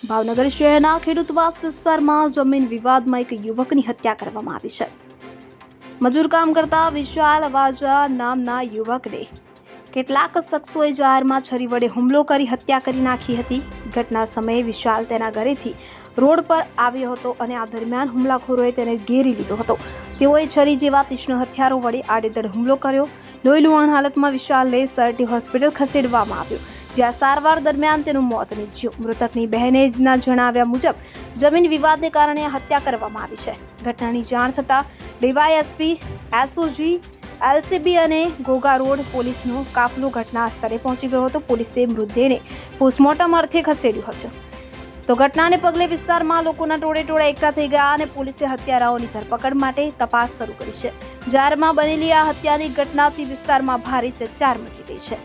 ભાવનગર શહેરના ખેડૂતવાસ વિસ્તારમાં જમીન વિવાદમાં એક યુવકની હત્યા કરવામાં આવી છે. મજૂર કામ કરતા વિશાલ વાજા નામના યુવકને કેટલાક શખ્સોએ જાહેરમાં છરી વડે હુમલો કરી હત્યા કરી નાખી હતી. ઘટના સમયે વિશાલ તેના ઘરેથી રોડ પર આવ્યો હતો અને આ દરમિયાન હુમલાખોરોએ તેને ઘેરી લીધો હતો. તેઓએ છરી જેવા તીક્ષ્ણ હથિયારો વડે આડેધડ હુમલો કર્યો. લોહીલુહાણ હાલતમાં વિશાલને સરટી હોસ્પિટલ ખસેડવામાં આવ્યો, જ્યાં સારવાર દરમિયાન તેનું મોત નીપજ્યું. મૃતકની બહેનેના જણાવ્યા મુજબ જમીન વિવાદને કારણે હત્યા કરવામાં આવી છે. ઘટનાની જાણ થતાં ડીવાયએસપી, એસઓજી, એલસીબી અને ઘોઘા રોડ પોલીસનો કાફલો ઘટના સ્થળે પહોંચી ગયો હતો. પોલીસે મૃતદેહને પોસ્ટમોર્ટમ અર્થે ખસેડ્યો હતો. તો ઘટનાને પગલે વિસ્તારમાં લોકોના ટોળે એકઠા થઈ ગયા અને પોલીસે હત્યારાઓની ધરપકડ માટે તપાસ શરૂ કરી છે. જાહેરમાં બનેલી આ હત્યાની ઘટનાથી વિસ્તારમાં ભારે ચકચાર મચી ગઈ છે.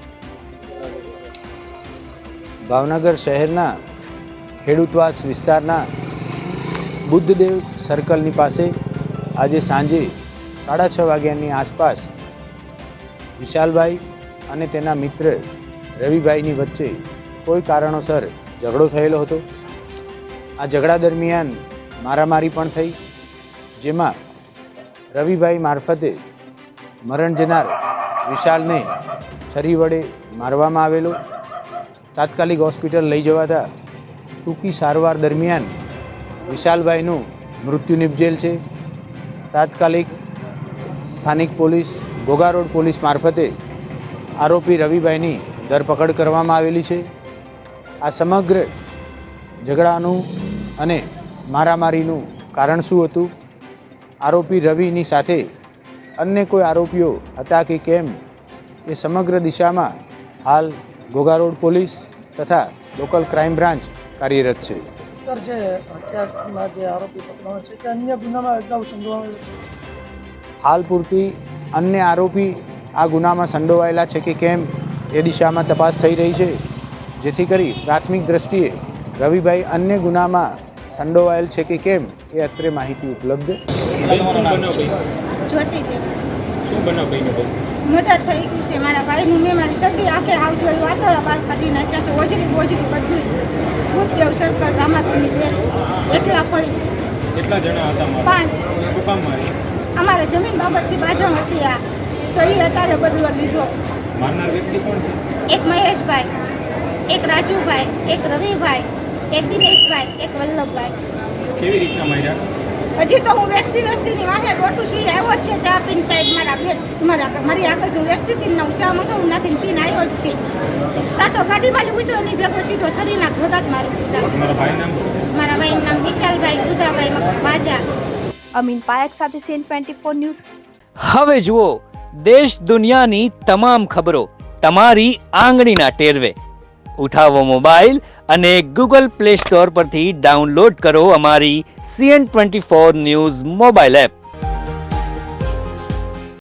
ભાવનગર શહેરના ખેડૂતવાસ વિસ્તારના બુદ્ધદેવ સર્કલની પાસે આજે સાંજે 6:30 વાગ્યાની આસપાસ વિશાલભાઈ અને તેના મિત્ર રવિભાઈની વચ્ચે કોઈ કારણોસર ઝઘડો થયેલો હતો. આ ઝઘડા દરમિયાન મારામારી પણ થઈ, જેમાં રવિભાઈ મારફતે મરણ જનાર વિશાલને છરી વડે મારવામાં આવેલો. તાત્કાલિક હોસ્પિટલ લઈ જવાતા ટૂંકી સારવાર દરમિયાન વિશાલભાઈનું મૃત્યુ નિપજેલ છે. તાત્કાલિક સ્થાનિક પોલીસ, ઘોઘા રોડ પોલીસ મારફતે આરોપી રવિભાઈની ધરપકડ કરવામાં આવેલી છે. આ સમગ્ર ઝઘડાનું અને મારામારીનું કારણ શું હતું, આરોપી રવિની સાથે અન્ય કોઈ આરોપીઓ હતા કે કેમ, એ સમગ્ર દિશામાં હાલ ઘોઘા રોડ પોલીસ તથા લોકલ ક્રાઇમ બ્રાન્ચ કાર્યરત છે. સર, જે હત્યામાં જે આરોપી પકડાયો છે કે અન્ય ગુનામાં અગાઉ સંડોવાયેલો? હાલ પૂરતી અન્ય આરોપી આ ગુનામાં સંડોવાયેલા છે કે કેમ એ દિશામાં તપાસ થઈ રહી છે, જેથી કરી પ્રાથમિક દ્રષ્ટિએ રવિભાઈ અન્ય ગુનામાં સંડોવાયેલ છે કે કેમ એ અત્રે માહિતી ઉપલબ્ધ. મર્ડર થઈ ગયું છે મારા ભાઈનું. મેં મારી સગી આંખે આવજો વાતળા બાર કાઢી નાખ્યા છે. ઓજરી બધું બુદ્ધદેવ સર્કલ રામાપીની દેરી એકલા પડી. કેટલા જણા હતા? 5. શું કામ મારી? અમારે જમીન બાબતની બાજુ હતી આ, તો એ અત્યારે બદલો લીધો. મારનાર વ્યક્તિ કોણ છે? એક મહેશભાઈ, એક રાજુભાઈ, એક રવિભાઈ, એક દિનેશભાઈ, એક વલ્લભભાઈ. કેવી રીતના માર્યા? હજી તો હું વેચતીની વાહે રોટું સુઈ આવ્યો જ છે. ચા પીને સાહેબ મારી આગળ હું વેચતી હતી ને હું ચા મંગાવું નથી પીને આવ્યો જ છે. ત્યાં તો ગાડીમાં ઉતરો નહીં ભેગો સીધો શરીરના ધોધા જ મારી દીધા. મારા ભાઈનું નામ શું? મારા ભાઈનું નામ વિશાલભાઈ દુધાભાઈ બાજા. અમીન પાયક સાથે સીએન 24 ન્યૂઝ. હવે જુઓ દેશ દુનિયાની તમામ ખબરો તમારી આંગળીના ટેરવે. ઉઠાવો મોબાઈલ અને ગૂગલ પ્લે સ્ટોર પરથી ડાઉનલોડ કરો અમારી સીએન 24 ન્યૂઝ મોબાઈલ એપ.